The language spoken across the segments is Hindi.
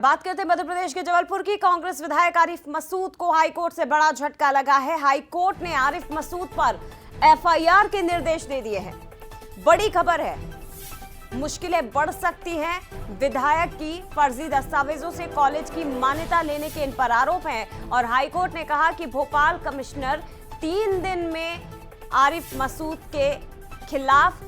बात करते हैं मध्य प्रदेश के जबलपुर की। कांग्रेस विधायक आरिफ मसूद को हाईकोर्ट से बड़ा झटका लगा है। हाईकोर्ट ने आरिफ मसूद पर एफआईआर के निर्देश दे दिए हैं। बड़ी खबर है, मुश्किलें बढ़ सकती हैं। विधायक की फर्जी दस्तावेजों से कॉलेज की मान्यता लेने के इन पर आरोप हैं और हाईकोर्ट ने कहा कि भोपाल कमिश्नर 3 दिन में आरिफ मसूद के खिलाफ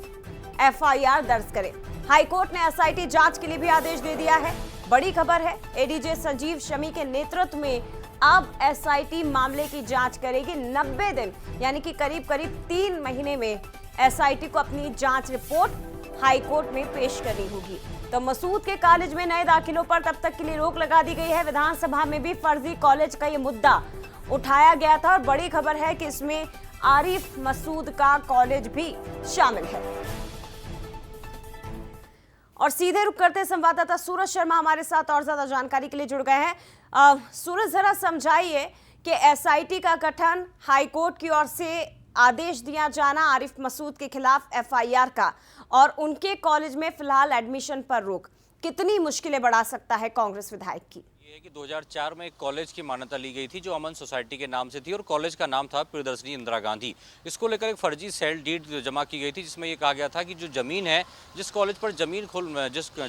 एफआईआर दर्ज करे। हाईकोर्ट ने एसआईटी जांच के लिए भी आदेश दे दिया है। बड़ी खबर है, एडीजे संजीव शमी के नेतृत्व में अब एसआईटी मामले की जांच करेगी। 90 दिन यानी कि करीब 3 महीने में एसआईटी को अपनी जांच रिपोर्ट हाईकोर्ट में पेश करनी होगी। तो मसूद के कॉलेज में नए दाखिलों पर तब तक के लिए रोक लगा दी गई है। विधानसभा में भी फर्जी कॉलेज का ये मुद्दा उठाया गया था और बड़ी खबर है कि इसमें आरिफ मसूद का कॉलेज भी शामिल है। और सीधे रुक करते संवाददाता सूरज शर्मा हमारे साथ और ज्यादा जानकारी के लिए जुड़ गए हैं। सूरज, जरा समझाइए कि एसआईटी का गठन, हाईकोर्ट की ओर से आदेश दिया जाना आरिफ मसूद के खिलाफ एफआईआर का और उनके कॉलेज में फिलहाल एडमिशन पर रोक, कितनी मुश्किलें बढ़ा सकता है कांग्रेस विधायक की? ये कि 2004 में एक कॉलेज की मान्यता ली गई थी जो अमन सोसाइटी के नाम से थी और कॉलेज का नाम था प्रियदर्शनी इंदिरा गांधी। इसको लेकर एक फर्जी सेल डीड जमा की गई थी जिसमें ये कहा गया था कि जो जमीन है, जिस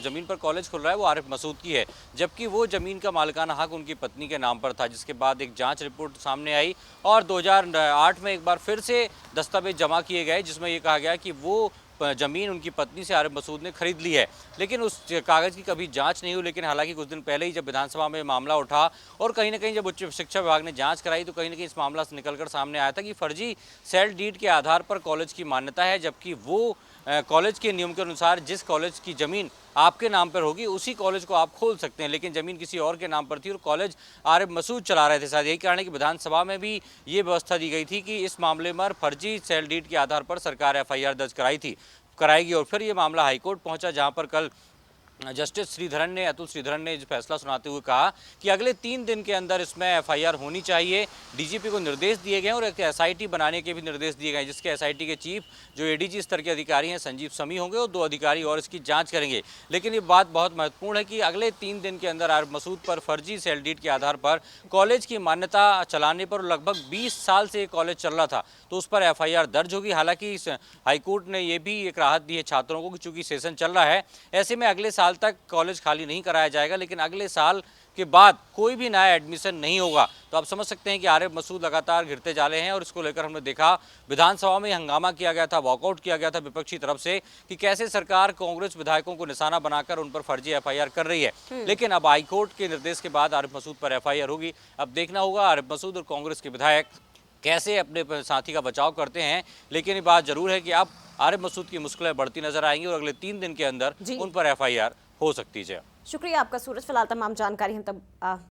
जमीन पर कॉलेज खुल रहा है वो आरिफ मसूद की है, जबकि वो जमीन का मालिकाना हक उनकी पत्नी के नाम पर था। जिसके बाद एक जाँच रिपोर्ट सामने आई और 2008 में एक बार फिर से दस्तावेज जमा किए गए जिसमें ये कहा गया कि वो जमीन उनकी पत्नी से आरिफ मसूद ने खरीद ली है, लेकिन उस कागज़ की कभी जांच नहीं हुई। लेकिन हालांकि कुछ दिन पहले ही जब विधानसभा में मामला उठा और कहीं ना कहीं जब उच्च शिक्षा विभाग ने जांच कराई तो कहीं ना कहीं इस मामला से निकलकर सामने आया था कि फर्जी सेल डीड के आधार पर कॉलेज की मान्यता है, जबकि वो कॉलेज के नियम के अनुसार जिस कॉलेज की ज़मीन आपके नाम पर होगी उसी कॉलेज को आप खोल सकते हैं, लेकिन ज़मीन किसी और के नाम पर थी और कॉलेज आरिफ मसूद चला रहे थे। शायद यही कारण है कि विधानसभा में भी ये व्यवस्था दी गई थी कि इस मामले में फर्जी सेल डीड के आधार पर सरकार एफआईआर दर्ज कराएगी। और फिर ये मामला हाईकोर्ट पहुंचा जहां पर कल जस्टिस अतुल श्रीधरन ने फैसला सुनाते हुए कहा कि अगले 3 दिन के अंदर इसमें एफआईआर होनी चाहिए। डीजीपी को निर्देश दिए गए और एक एसआईटी बनाने के भी निर्देश दिए गए, जिसके एसआईटी के चीफ जो एडीजी स्तर के अधिकारी हैं संजीव शमी होंगे और 2 अधिकारी और इसकी जांच करेंगे। लेकिन ये बात बहुत महत्वपूर्ण है कि अगले 3 दिन के अंदर आरिफ मसूद पर फर्जी सेल डीड के आधार पर कॉलेज की मान्यता चलाने पर लगभग 20 साल से कॉलेज चल रहा था तो उस पर एफआईआर दर्ज होगी। हालांकि हाईकोर्ट ने यह भी एक राहत दी है छात्रों को कि चूंकि सेशन चल रहा है, ऐसे में अगले साल तक कॉलेज खाली नहीं कराया जाएगा, लेकिन अगले साल के बाद कोई भी नया एडमिशन नहीं होगा। तो आप समझ सकते हैं कि आरिफ मसूद लगातार गिरते जा रहे हैं और इसको लेकर हमने देखा विधानसभा में हंगामा किया गया था, वॉकआउट किया गया था विपक्षी तरफ से कि कैसे सरकार कांग्रेस विधायकों को निशाना बनाकर उन पर फर्जी एफआईआर कर रही है। लेकिन अब हाईकोर्ट के निर्देश के बाद आरिफ मसूद पर एफआईआर होगी। अब देखना होगा आरिफ मसूद और कांग्रेस के विधायक कैसे अपने साथी का बचाव करते हैं। लेकिन ये बात जरूर है कि अब आरिफ मसूद की मुश्किलें बढ़ती नजर आएंगी और अगले 3 दिन के अंदर उन पर एफआईआर हो सकती है। शुक्रिया आपका सूरज, फिलहाल तमाम जानकारी हम तब